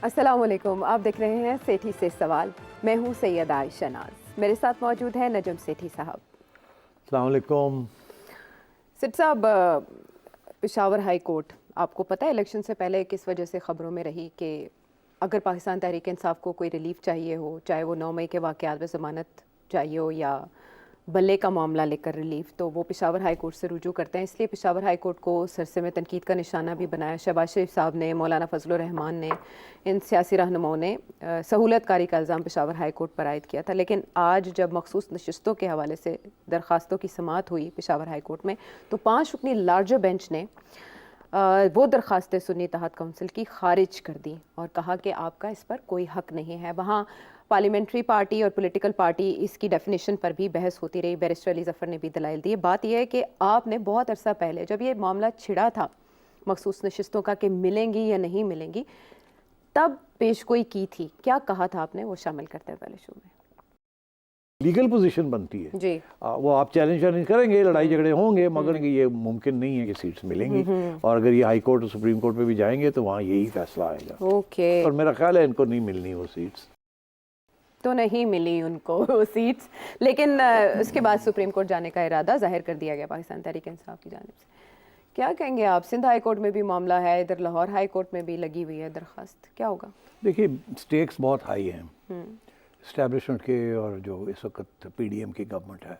अस्सलाम वालेकुम। आप देख रहे हैं सेठी से सवाल। मैं हूं सैयद आयशा नाज, मेरे साथ मौजूद है नजम सेठी साहब। अस्सलाम वालेकुम। सेठ साहब, पेशावर हाई कोर्ट आपको पता है इलेक्शन से पहले किस वजह से ख़बरों में रही कि अगर पाकिस्तान तहरीक इंसाफ को कोई रिलीफ चाहिए हो, चाहे वो 9 मई के वाक़यात में ज़मानत चाहिए हो या बल्ले का मामला लेकर रिलीफ, तो वो पेशावर हाई कोर्ट से रुजू करते हैं। इसलिए पेशावर हाई कोर्ट को सरसे में तनकीद का निशाना भी बनाया। शहबाज शरीफ साहब ने, मौलाना फजलुर रहमान ने, इन सियासी रहनुमाओं ने सहूलतकारी का इल्ज़ाम पेशावर हाई कोर्ट पर आयद किया था। लेकिन आज जब मखसूस नशिस्तों के हवाले से दरख्वास्तों की समाअत हुई पेशावर हाई कोर्ट में, तो 5 रुकनी लार्जर बेंच ने वो दरख्वास्तें सुन्नी इत्तेहाद काउंसिल की खारिज कर दी और कहा कि आपका इस पर कोई हक नहीं है। वहाँ पार्लियामेंट्री पार्टी और पॉलिटिकल पार्टी इसकी डेफिनेशन पर भी बहस होती रही। बैरिस्टर अली ज़फ़र ने भी दलाइल दिए। बात यह है कि आपने बहुत अरसा पहले जब ये मामला छिड़ा था मखसूस नशिस्तों का कि मिलेंगी या नहीं मिलेंगी, तब पेशगोई की थी। क्या कहा था आपने, वो शामिल करते हैं पहले शो में। लीगल पोजीशन बनती है जी। वो आप चैलेंज करेंगे, लड़ाई झगड़े होंगे, मगर ये मुमकिन नहीं है कि सीट्स मिलेंगी। और अगर ये हाई कोर्ट और सुप्रीम कोर्ट में भी जाएंगे तो वहाँ यही फैसला आएगा। ओके। और मेरा ख्याल है इनको नहीं मिलनी वो सीट्स। तो नहीं मिली उनको वो सीट्स, लेकिन उसके बाद सुप्रीम कोर्ट जाने का इरादा जाहिर कर दिया गया पाकिस्तान तहरीक इंसाफ की जानिब से। क्या कहेंगे आप? सिंध हाई कोर्ट में भी मामला है, इधर लाहौर हाई कोर्ट में भी लगी हुई है दरख्वास्त, क्या होगा? देखिए, स्टेक्स बहुत हाई हैं इस्टेब्लिशमेंट के, और जो इस वक्त PDM की गवर्नमेंट है,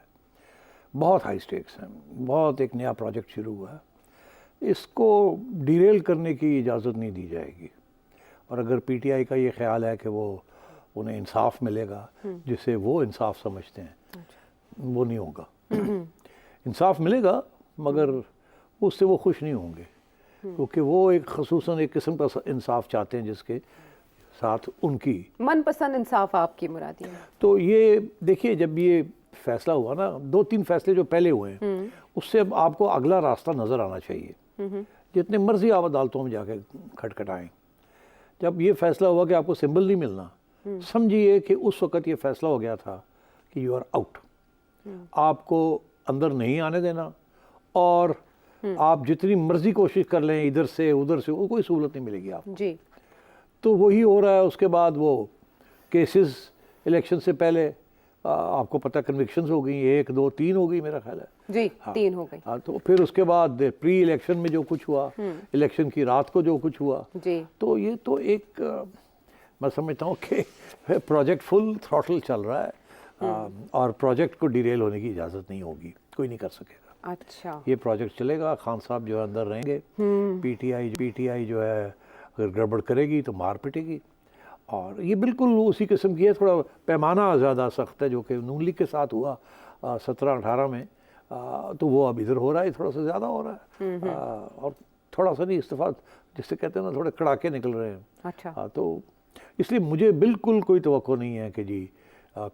बहुत हाई स्टेक्स हैं। बहुत एक नया प्रोजेक्ट शुरू हुआ है, इसको डिरेल करने की इजाज़त नहीं दी जाएगी। और अगर PTI का ये ख्याल है कि वो उन्हें इंसाफ मिलेगा जिसे वो इंसाफ समझते हैं, वो नहीं होगा। इंसाफ मिलेगा मगर उससे वो खुश नहीं होंगे, क्योंकि वो एक खसूसन एक किस्म का इंसाफ चाहते हैं जिसके साथ उनकी मनपसंद इंसाफ आपकी मुरादी है। तो ये देखिए, जब ये फैसला हुआ ना, 2-3 फैसले जो पहले हुए हैं उससे अब आपको अगला रास्ता नज़र आना चाहिए। जितने मर्जी आप अदालतों में जाके खटखटाएं, जब ये फैसला हुआ कि आपको सिंबल नहीं मिलना, समझिए कि उस वक़्त ये फैसला हो गया था कि यू आर आउट। आपको अंदर नहीं आने देना, और आप जितनी मर्जी कोशिश कर लें इधर से उधर से, वो कोई सहूलत नहीं मिलेगी आपको जी। तो वही हो रहा है। उसके बाद वो केसेस इलेक्शन से पहले आपको पता कन्विक्शंस हो गई, 1, 2, 3 हो गई मेरा ख्याल है जी। हाँ, 3 हो गई। हाँ। तो फिर उसके बाद प्री इलेक्शन में जो कुछ हुआ, इलेक्शन की रात को जो कुछ हुआ जी। तो ये तो एक मैं समझता हूँ कि प्रोजेक्ट फुल थ्रॉटल चल रहा है, और प्रोजेक्ट को डिरेल होने की इजाज़त नहीं होगी, कोई नहीं कर सकेगा। अच्छा। ये प्रोजेक्ट चलेगा, खान साहब जो है अंदर रहेंगे, PTI जो है अगर गड़बड़ करेगी तो मार पिटेगी। और ये बिल्कुल उसी किस्म की है, थोड़ा पैमाना ज़्यादा सख्त है जो कि नून लीग के साथ हुआ 17-18 में, तो वो अब इधर हो रहा है, थोड़ा सा ज़्यादा हो रहा है। और थोड़ा सा नहीं, इस्तीफा जिससे कहते हैं ना, थोड़े कड़ाके निकल रहे हैं। अच्छा। तो इसलिए मुझे बिल्कुल कोई तवक्को नहीं है कि जी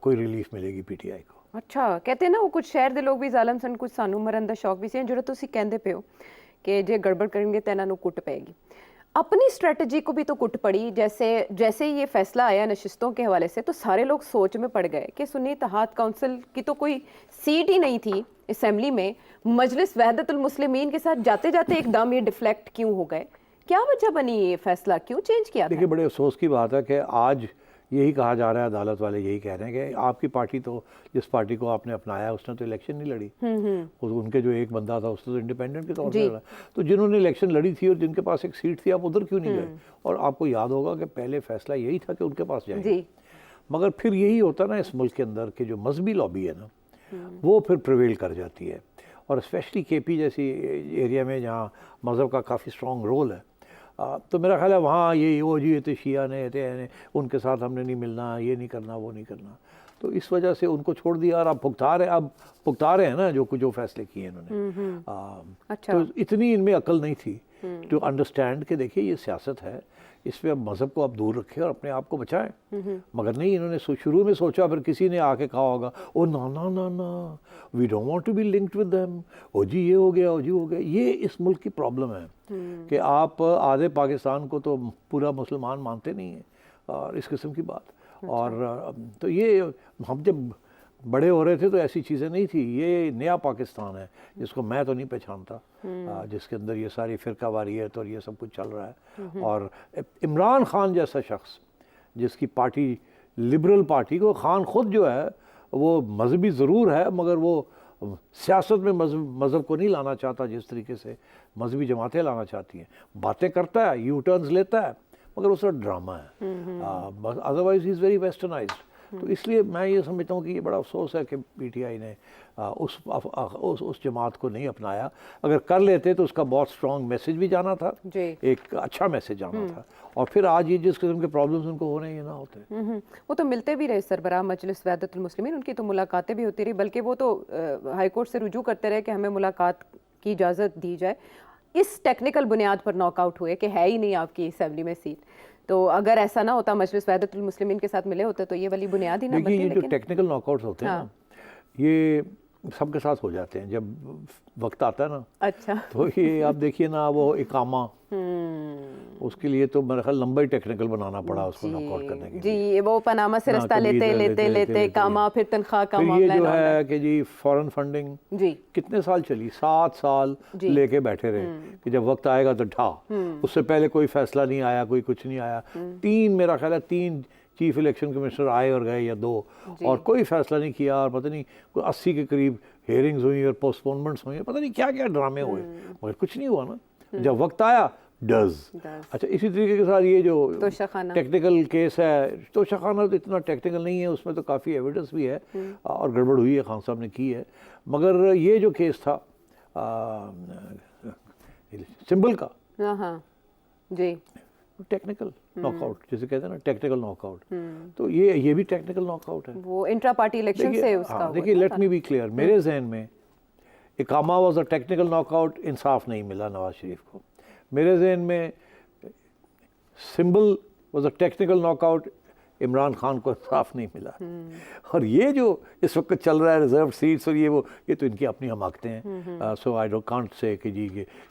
कोई रिलीफ मिलेगी PTI को। अच्छा, कहते हैं ना वो कुछ शहर दे लोग भी जालम सन, कुछ सानू मरन दा शौक भी सी, जो तुसी कहंदे पे हो कि जे गड़बड़ करेंगे तो इन्हां नू कुट पेगी। अपनी स्ट्रेटजी को भी तो कुट पड़ी। जैसे ये फैसला आया नशिस्तों के हवाले से, तो सारे लोग सोच में पड़ गए कि सुन्नी इत्तेहाद काउंसिल की तो कोई सीट ही नहीं थी असेंबली में, मजलिस वहदतुल मुस्लिमीन के साथ जाते जाते एकदम ये डिफ्लेक्ट क्यों हो गए? क्या वजह बनी ये फैसला क्यों चेंज किया? देखिए, बड़े अफसोस की बात है कि आज यही कहा जा रहा है, अदालत वाले यही कह रहे हैं कि आपकी पार्टी तो, जिस पार्टी को आपने अपनाया उसने तो इलेक्शन नहीं लड़ी। उनके जो एक बंदा था उसने तो इंडिपेंडेंट के तौर पर लड़ा। तो जिन्होंने इलेक्शन लड़ी थी और जिनके पास एक सीट थी, आप उधर क्यों नहीं गए? और आपको याद होगा कि पहले फैसला यही था कि उनके पास जाएंगे, मगर फिर यही होता ना इस मुल्क के अंदर कि जो मजहबी लॉबी है ना, वो फिर प्रिवेल कर जाती है। और स्पेशली KP जैसी एरिया में जहाँ मज़हब का काफ़ी स्ट्रॉन्ग रोल है, तो मेरा ख्याल है वहाँ ये वो जी तो शिया ने उनके साथ हमने नहीं मिलना, ये नहीं करना, वो नहीं करना, तो इस वजह से उनको छोड़ दिया। और अब भुगता रहे हैं ना जो फैसले किए इन्होंने। अच्छा। तो इतनी इनमें अकल नहीं थी टू अंडरस्टैंड कि देखिए ये सियासत है, इसमें अब मज़हब को आप दूर रखें और अपने आप को बचाएं। मगर नहीं, इन्होंने शुरू में सोचा, फिर किसी ने आके कहा होगा ओ ना ना ना ना, we don't want to be linked with them, ओ जी ये हो गया, ओ जी हो गया। ये इस मुल्क की प्रॉब्लम है कि आप आधे पाकिस्तान को तो पूरा मुसलमान मानते नहीं हैं, और इस किस्म की बात। और तो ये हम जब बड़े हो रहे थे तो ऐसी चीज़ें नहीं थी। ये नया पाकिस्तान है जिसको मैं तो नहीं पहचानता, जिसके अंदर ये सारी फ़िरका वारियत और ये सब कुछ चल रहा है। और इमरान खान जैसा शख्स जिसकी पार्टी लिबरल पार्टी को, खान खुद जो है वो मजहबी ज़रूर है मगर वो सियासत में मज़हब को नहीं लाना चाहता जिस तरीके से मजहबी जमातें लाना चाहती हैं। बातें करता है, यू टर्न्स लेता है, मगर वो सब ड्रामा है। Otherwise he is very westernised. तो इसलिए मैं ये समझता हूँ कि ये बड़ा अफसोस है कि पीटीआई ने उस जमात को नहीं अपनाया। अगर कर लेते तो उसका बहुत स्ट्रॉन्ग मैसेज भी जाना था, एक अच्छा मैसेज जाना था, और फिर आज ये जिस किस्म के प्रॉब्लम्स उनको हो रहे हैं ये ना होते। वो तो मिलते भी रहे सरबराह मजलिस वहदतुल मुस्लिमीन, उनकी तो मुलाकातें भी होती रही, बल्कि वो तो हाईकोर्ट से रुजू करते रहे कि हमें मुलाकात की इजाज़त दी जाए। इस टेक्निकल बुनियाद पर नॉकआउट हुए कि है ही नहीं आपकी असेंबली में सीट। तो अगर ऐसा ना होता, मजलिस वहदतुल मुस्लिमीन के साथ मिले होते तो ये वाली बुनियाद ही ना बनती। देखिए, ये जो टेक्निकल नॉकआउट्स होते हैं ना, ये सबके साथ हो जाते हैं जब वक्त आता है ना। अच्छा। तो ये आप देखिए ना, वो इकामा, उसके लिए तो मेरा ख्याल लंबा ही टेक्निकल बनाना पड़ा उसको नॉकआउट करने के लिए। जी, वो पनामा से रास्ता लेते कामा, फिर तनख्वाह का मामला। ये जो है कि जी फॉरेन फंडिंग जी कितने साल चली, 7 साल लेके बैठे रहे कि जब वक्त आएगा तो ढा। उससे पहले कोई फैसला नहीं आया, कोई कुछ नहीं आया। मेरा ख्याल है 3 चीफ इलेक्शन कमिश्नर आए और गए या 2, और कोई फैसला नहीं किया। और पता नहीं कोई 80 के करीब हेयरिंग्स हुई और पोस्टपोनमेंट्स हुई, पता नहीं क्या क्या ड्रामे हुए, मगर कुछ नहीं हुआ ना। जब वक्त आया डज। अच्छा, इसी तरीके के साथ ये जो टेक्निकल केस है, तोशाखाना तो इतना टेक्निकल नहीं है, उसमें तो काफ़ी एविडेंस भी है और गड़बड़ हुई है, खान साहब ने की है। मगर ये जो केस था सिंबल का, जी, टेक्निकल नॉकआउट जिसे कहते हैं ना, टेक्निकल नॉकआउट, तो ये भी टेक्निकल नॉकआउट है। वो इंट्रा पार्टी इलेक्शन से उसका। देखिए, लेट मी बी क्लियर, मेरे जहन में इकामा वाज अ टेक्निकल नॉकआउट, इंसाफ नहीं मिला नवाज शरीफ को। मेरे जहन में symbol was a technical knockout, Imran Khan को इंसाफ नहीं मिला। और ये जो इस वक्त चल रहा है रिजर्व सीट्स और ये तो इनकी अपनी हमाकतें हैं। सो आई डोंट कांट से कि जी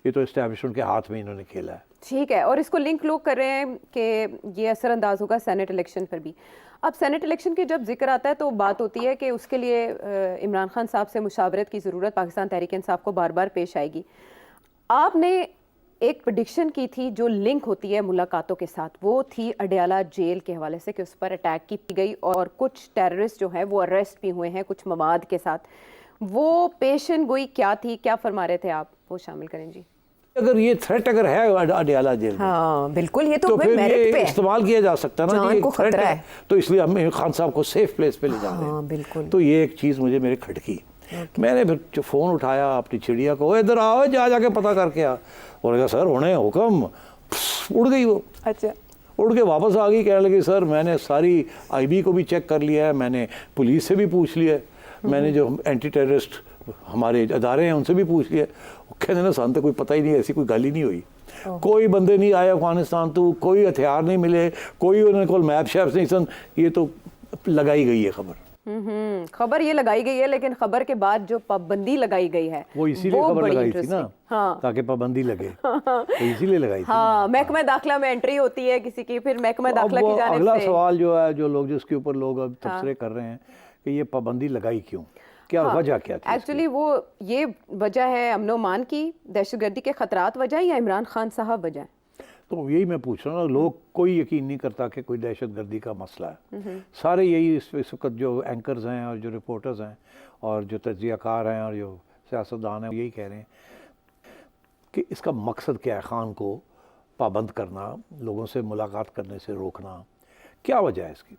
ये तो एस्टैब्लिशमेंट के हाथ में इन्होंने खेला है। ठीक है, और इसको लिंक लोग कर रहे हैं कि ये असरअंदाज होगा सेनेट इलेक्शन पर भी। अब सेनेट इलेक्शन के जब जिक्र आता है तो बात होती है कि उसके लिए इमरान खान साहब से मुशावरत की ज़रूरत पाकिस्तान तहरीक इंसाफ को बार बार पेश आएगी। आपने एक प्रेडिक्शन की थी जो लिंक होती है मुलाकातों के साथ, वो थी अडयाला जेल के हवाले से कि उस पर अटैक की गई और कुछ टेररिस्ट जो हैं वो अरेस्ट भी हुए हैं कुछ मवाद के साथ। वो पेशन गोई क्या थी, क्या फरमा रहे थे आप, वो शामिल करें जी। अगर ये थ्रेट अगर है अडयाला जेल में, हाँ बिल्कुल, ये तो फिर मेरिट पे इस्तेमाल किया जा सकता है ना, जान को खतरा है, तो इसलिए हम खान साहब को सेफ प्लेस पे ले जा रहे हैं। बिल्कुल। तो ये एक चीज़ मुझे मेरे खटकी। मैंने फिर फ़ोन उठाया अपनी चिड़िया को, इधर आओ, जाके पता करके आ। और कहा सर होने हुक्म, उड़ गई वो। अच्छा, उड़ के वापस आ गई, कहने लगी सर मैंने सारी आईबी को भी चेक कर लिया है, मैंने पुलिस से भी पूछ लिया है, मैंने जो एंटी टेररिस्ट हमारे अदारे हैं उनसे भी पूछ लिया। कहने ना सान तो कोई पता ही नहीं, ऐसी कोई गल ही नहीं हुई, कोई बंदे नहीं आए अफगानिस्तान, तो कोई हथियार नहीं मिले, कोई उन्होंने कोई मैप शैप नहीं सन। ये तो लगाई गई है खबर। खबर ये लगाई गई है, लेकिन खबर के बाद जो पाबंदी लगाई गई है वो इसीलिए खबर लगाई थी ना, हाँ, ताकि पाबंदी लगे, तो इसीलिए लगाई थी। हाँ, महकमा दाखिला में एंट्री होती है किसी की, फिर महकमा दाखिला की जानिब से अगला सवाल जो है, जो लोग जिसके ऊपर लोग अब तबसरे कर रहे हैं कि ये पाबंदी लगाई क्यों, क्या वजह क्या थी? एक्चुअली वो ये वजह है अमन-ओ-मान की, दहशतगर्दी के खतरात वजह, या इमरान खान साहब वजह? तो यही मैं पूछ रहा हूँ, लोग कोई यकीन नहीं करता कि कोई दहशतगर्दी का मसला है। सारे यही इस वक्त जो एंकर्स हैं और जो रिपोर्टर्स हैं और जो तज्जियाकार हैं और जो सियासतदान हैं, यही कह रहे हैं कि इसका मकसद क्या है, खान को पाबंद करना, लोगों से मुलाकात करने से रोकना, क्या वजह है इसकी?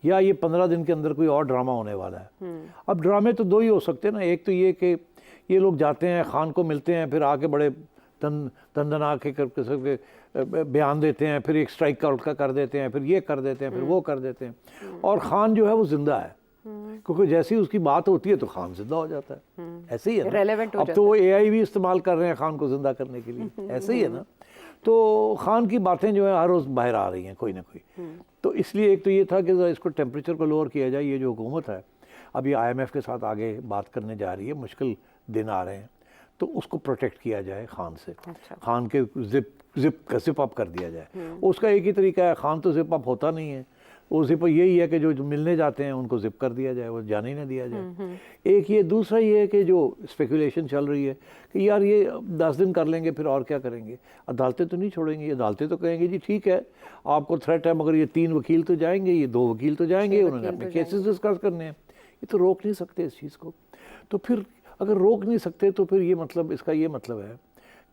या ये 15 दिन के अंदर कोई और ड्रामा होने वाला है? अब ड्रामे तो 2 ही हो सकते हैं ना, एक तो ये कि ये लोग जाते हैं, खान को मिलते हैं, फिर आके बड़े तंदना के बयान देते हैं, फिर एक स्ट्राइक का उल्टा कर देते हैं, फिर ये कर देते हैं, फिर वो कर देते हैं, और खान जो है वो जिंदा है, क्योंकि जैसे ही उसकी बात होती है तो खान जिंदा हो जाता है। ऐसे ही है ना, अब तो वो AI भी इस्तेमाल कर रहे हैं खान को जिंदा करने के लिए, ऐसे ही है ना। तो खान की बातें जो है हर रोज़ बाहर आ रही हैं कोई ना कोई। तो इसलिए एक तो ये था कि इसको टेम्परेचर को लोअर किया जाए। ये जो हुकूमत है अब ये IMF के साथ आगे बात करने जा रही है, मुश्किल दिन आ रहे हैं, तो उसको प्रोटेक्ट किया जाए खान से। अच्छा। खान के जिप अप कर दिया जाए। उसका एक ही तरीका है, खान तो जिप अप होता नहीं है, वो जिप यही है कि जो मिलने जाते हैं उनको जिप कर दिया जाए, वो जाने ही ना दिया जाए। एक ये, दूसरा ये है कि जो स्पेकुलेशन चल रही है कि यार ये 10 दिन कर लेंगे फिर और क्या करेंगे, अदालतें तो नहीं छोड़ेंगी, अदालतें तो कहेंगे जी ठीक है आपको थ्रेट है मगर ये 3 वकील तो जाएंगे, ये 2 वकील तो जाएंगे, उन्होंने अपने केसेस डिस्कस करने हैं, ये तो रोक नहीं सकते इस चीज़ को। तो फिर अगर रोक नहीं सकते तो फिर ये मतलब, इसका ये मतलब है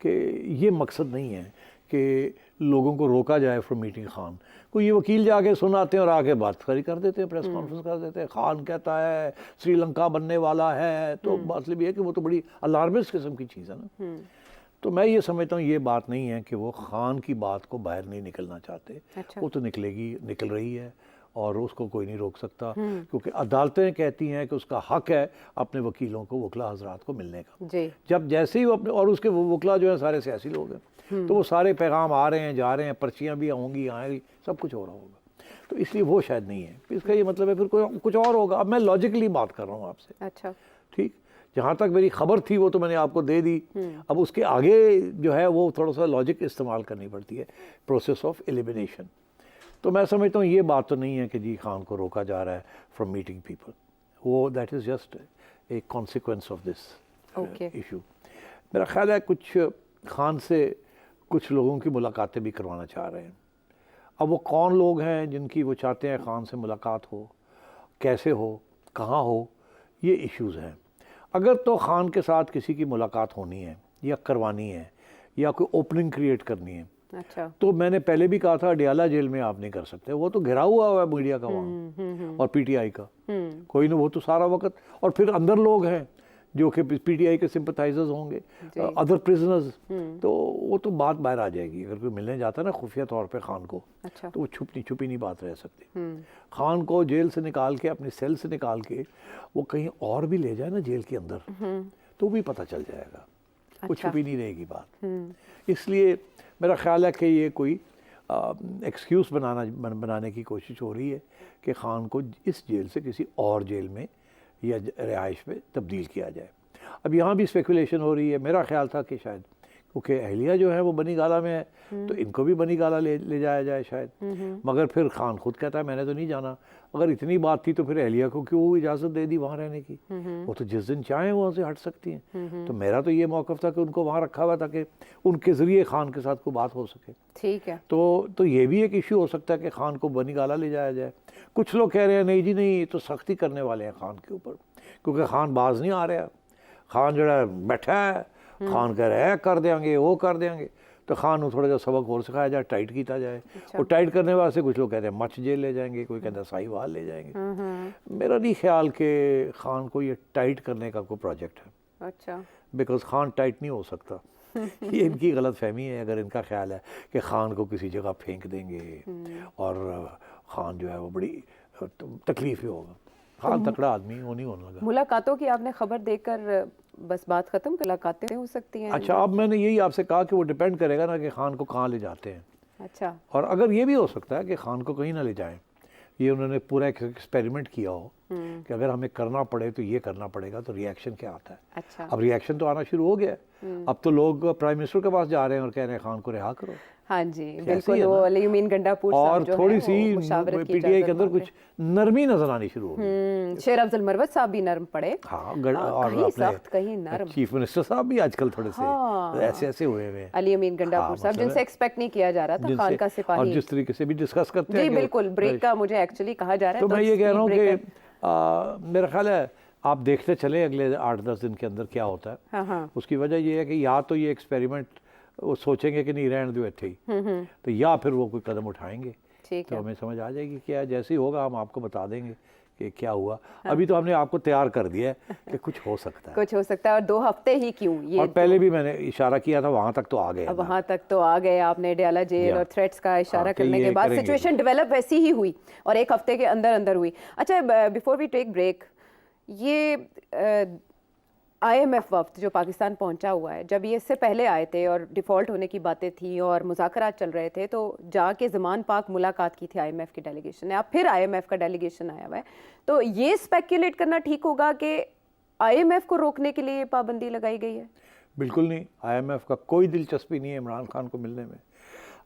कि ये मकसद नहीं है कि लोगों को रोका जाए फ्रॉम मीटिंग खान। कोई ये वकील जाके सुनाते हैं और आके बात खड़ी कर देते हैं, प्रेस कॉन्फ्रेंस कर देते हैं, खान कहता है श्रीलंका बनने वाला है, तो मतलब ये है कि वो तो बड़ी अलार्मिस्ट किस्म की चीज़ है ना। तो मैं ये समझता हूँ ये बात नहीं है कि वो खान की बात को बाहर नहीं निकलना चाहते। अच्छा। वो तो निकलेगी, निकल रही है और उसको कोई नहीं रोक सकता, क्योंकि अदालतें कहती हैं कि उसका हक है अपने वकीलों को, वकला हजरात को मिलने का। जी। जब जैसे ही वो अपने, और उसके वो वकला जो है सारे सियासी लोग हैं, तो वो सारे पैगाम आ रहे हैं जा रहे हैं, पर्चियाँ भी होंगी आएंगी, सब कुछ हो रहा होगा, तो इसलिए वो शायद नहीं है। इसका ये मतलब है फिर कोई कुछ और होगा। अब मैं लॉजिकली बात कर रहा हूँ आपसे। अच्छा। ठीक, जहाँ तक मेरी खबर थी वो तो मैंने आपको दे दी। अब उसके आगे जो है वो थोड़ा सा लॉजिक इस्तेमाल करनी पड़ती है, प्रोसेस ऑफ एलिमिनेशन। तो मैं समझता हूँ ये बात तो नहीं है कि जी खान को रोका जा रहा है फ्रॉम मीटिंग पीपल, वो that is just a consequence of this issue. मेरा ख्याल है कुछ खान से कुछ लोगों की मुलाकातें भी करवाना चाह रहे हैं। अब वो कौन लोग हैं जिनकी वो चाहते हैं खान से मुलाकात हो, कैसे हो, कहाँ हो, ये इश्यूज़ हैं। अगर तो खान के साथ किसी की मुलाकात होनी है या करवानी है या कोई ओपनिंग क्रिएट करनी है, अच्छा। तो मैंने पहले भी कहा था अडियाला जेल में आप नहीं कर सकते, वो तो घिरा हुआ है मीडिया का वहाँ और पीटीआई का, कोई ना, वो तो सारा वक्त, और फिर अंदर लोग हैं जो कि पीटीआई के सिंपथाइजर्स होंगे, अदर प्रिजनर्स, तो वो तो बात बाहर आ जाएगी। अगर कोई मिलने जाता है ना खुफिया तौर पे खान को, अच्छा। तो वो छुपी नहीं बात रह सकती। खान को जेल से निकाल के, अपनी सेल से निकाल के वो कहीं और भी ले जाए ना जेल के अंदर, तो भी पता चल जाएगा। वो छुपी नहीं रहेगी बात। इसलिए मेरा ख्याल है कि ये कोई एक्सक्यूज़ बनाने की कोशिश हो रही है कि खान को इस जेल से किसी और जेल में या रिहाइश में तब्दील किया जाए। अब यहाँ भी स्पेकुलेशन हो रही है, मेरा ख्याल था कि शायद क्योंकि अहलिया जो है वो बनी गाला में है, तो इनको भी बनी गाला ले जाया जाए शायद। मगर फिर खान खुद कहता है मैंने तो नहीं जाना। अगर इतनी बात थी तो फिर अहलिया को क्यों इजाज़त दे दी वहाँ रहने की? वो तो जिस दिन चाहें वहाँ से हट सकती हैं। तो मेरा तो ये मौक़िफ़ था कि उनको वहाँ रखा हुआ ताकि उनके ज़रिए खान के साथ कोई बात हो सके। ठीक है। तो ये भी एक इशू हो सकता है कि खान को बनी गाला ले जाया जाए। कुछ लोग कह रहे हैं नहीं जी नहीं, ये तो सख्ती करने वाले हैं खान के ऊपर, क्योंकि खान बाज नहीं आ रहा। खान जो बैठा है, खान कह रहे हैं कर देंगे, वो कर देंगे, तो खान को थोड़ा सा सबक और सिखाया जाए, टाइट किया जाए। अच्छा। और टाइट करने वास्ते कुछ लोग कहते हैं मच जेल ले जाएंगे, कोई कहता है साहिवाल ले जाएंगे। मेरा नहीं ख्याल कि खान को ये टाइट करने का कोई प्रोजेक्ट है। अच्छा। बिकॉज खान टाइट नहीं हो सकता। ये इनकी गलत फहमी है। अगर इनका ख्याल है कि खान को किसी जगह फेंक देंगे और खान जो है वो बड़ी तकलीफ ही होगा। खान तकड़ा आदमी वो नहीं होने लगा। मुलाकातों की आपने खबर देकर बस बात खत्म, मुलाकातें हो सकती हैं? अच्छा, अब मैंने यही आपसे कहा कि वो डिपेंड करेगा ना कि खान को कहाँ ले जाते हैं। अच्छा। और अगर ये भी हो सकता है कि खान को कहीं ना ले जाएं, ये उन्होंने पूरा एक एक्सपेरिमेंट किया हो कि अगर हमें करना पड़े तो ये करना पड़ेगा, तो रिएक्शन क्या आता है। अच्छा। अब रिएक्शन तो आना शुरू हो गया। अब तो लोग प्राइम मिनिस्टर के पास जा रहे हैं और कह रहे हैं खान को रिहा करो। हाँ जी बिल्कुल, वो अलीमीन गंडापुर साहब और जो थोड़ी है, सी वो मुशावरत की पीटीआई के इजाज़त अंदर मांग कुछ नरमी नजर आनी शुरू हो गई। शेर अफजल मरवत साहब भी नरम पड़े। हाँ, और कहीं सख्त कहीं नरम। चीफ मिनिस्टर साहब भी आजकल थोड़े से ऐसे हुए हैं। अलीमीन गंडापुर साहब जिनसे एक्सपेक्ट नहीं किया जा रहा था, खान का सिपाही, और जिस तरीके से भी डिस्कस करते हैं जी बिल्कुल, ब्रेक का मुझे एक्चुअली कहा जा रहा है। तो मैं ये कह रहा हूँ कि मेरा ख्याल है आप देखते चले अगले 8-10 दिन के अंदर क्या होता है। हाँ। उसकी वजह ये है कि या तो ये एक्सपेरिमेंट वो सोचेंगे कि नहीं रहने दो ऐसे ही, तो या फिर वो कोई कदम उठाएंगे। ठीक तो है। हमें समझ आ जाएगी क्या, जैसे ही होगा हम आपको बता देंगे कि क्या हुआ। अभी तो हमने आपको तैयार कर दिया है कि कुछ हो सकता है। कुछ हो सकता है, और 2 हफ्ते ही क्यों, ये और पहले भी मैंने इशारा किया था, वहाँ तक तो आ गए। अब वहाँ तक तो आ गए आपने। अडियाला जेल और थ्रेट्स का इशारा करने के बाद सिचुएशन डेवलप वैसी ही हुई और 1 हफ्ते के अंदर अंदर हुई। अच्छा, बिफोर वी टेक ब्रेक, ये IMF वफ्द जो पाकिस्तान पहुंचा हुआ है, जब ये इससे पहले आए थे और डिफ़ॉल्ट होने की बातें थी और मुज़ाकरात चल रहे थे, तो जाके ज़मान पाक मुलाकात की थी IMF की डेलीगेशन ने। अब फिर IMF का डेलीगेशन आया हुआ है, तो ये स्पेक्युलेट करना ठीक होगा कि IMF को रोकने के लिए पाबंदी लगाई गई है? बिल्कुल नहीं, IMF का कोई दिलचस्पी नहीं है इमरान खान को मिलने में।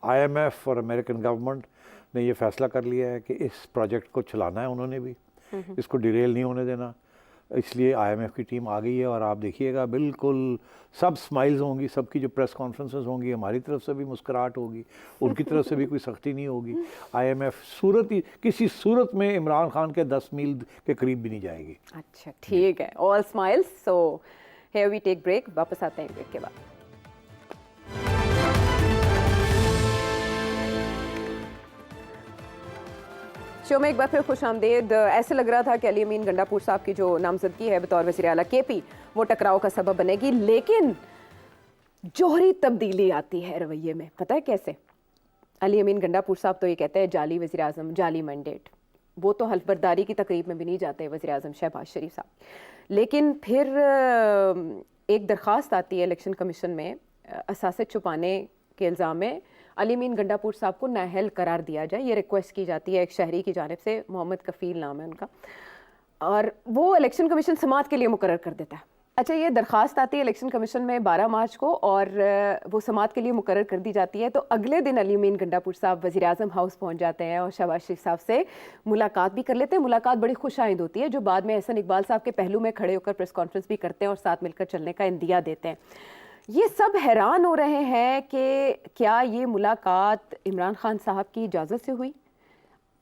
IMF और अमेरिकन गवर्नमेंट ने ये फैसला कर लिया है कि इस प्रोजेक्ट को चलाना है उन्होंने भी, इसको डिरेल नहीं होने देना, इसलिए आईएमएफ की टीम आ गई है। और आप देखिएगा बिल्कुल सब स्माइल्स होंगी, सबकी जो प्रेस कॉन्फ्रेंसेस होंगी, हमारी तरफ से भी मुस्कुराहट होगी, उनकी तरफ से भी कोई सख्ती नहीं होगी। आईएमएफ किसी सूरत में इमरान खान के 10 मील के करीब भी नहीं जाएगी। अच्छा ठीक है, all smiles. So here we take break, वापस आते हैं ब्रेक के बाद। शो में एक बार फिर खुश आमदेद। ऐसे लग रहा था कि अली अमीन गंडापुर साहब की जो नामजदगी है बतौर वज़ीर आला केपी वो टकराव का सबब बनेगी, लेकिन जौहरी तब्दीली आती है रवैये में। पता है कैसे? अली अमीन गंडापुर साहब तो ये कहते हैं जाली वज़ीर आज़म, जाली मैंडेट। वो तो हल्फ बर्दारी की तकरीब में भी नहीं जाते वज़ीर आज़म शहबाज शरीफ साहब। लेकिन फिर एक दरख्वास्त आती है इलेक्शन कमीशन में, असासे छुपाने के इल्ज़ाम में अली अमीन गंडापुर साहब को नाअहल करार दिया जाए। ये रिक्वेस्ट की जाती है एक शहरी की जानिब से, मोहम्मद कफ़ील नाम है उनका, और वो इलेक्शन कमीशन समात के लिए मुकर्रर कर देता है। अच्छा, ये दरख्वास्त आती है इलेक्शन कमीशन में 12 मार्च को और वो समात के लिए मुकर्रर कर दी जाती है। तो अगले दिन अली अमीन गंडापुर साहब वज़ीर आज़म हाउस पहुंच जाते हैं और शहबाज शरीफ साहब से मुलाकात भी कर लेते हैं। मुलाकात बड़ी खुश आइंद होती है, जो बाद में एहसन इकबाल साहब के पहलू में खड़े होकर प्रेस कॉन्फ्रेंस भी करते हैं और साथ मिलकर चलने का इंदिया देते हैं। ये सब हैरान हो रहे हैं कि क्या ये मुलाकात इमरान खान साहब की इजाज़त से हुई,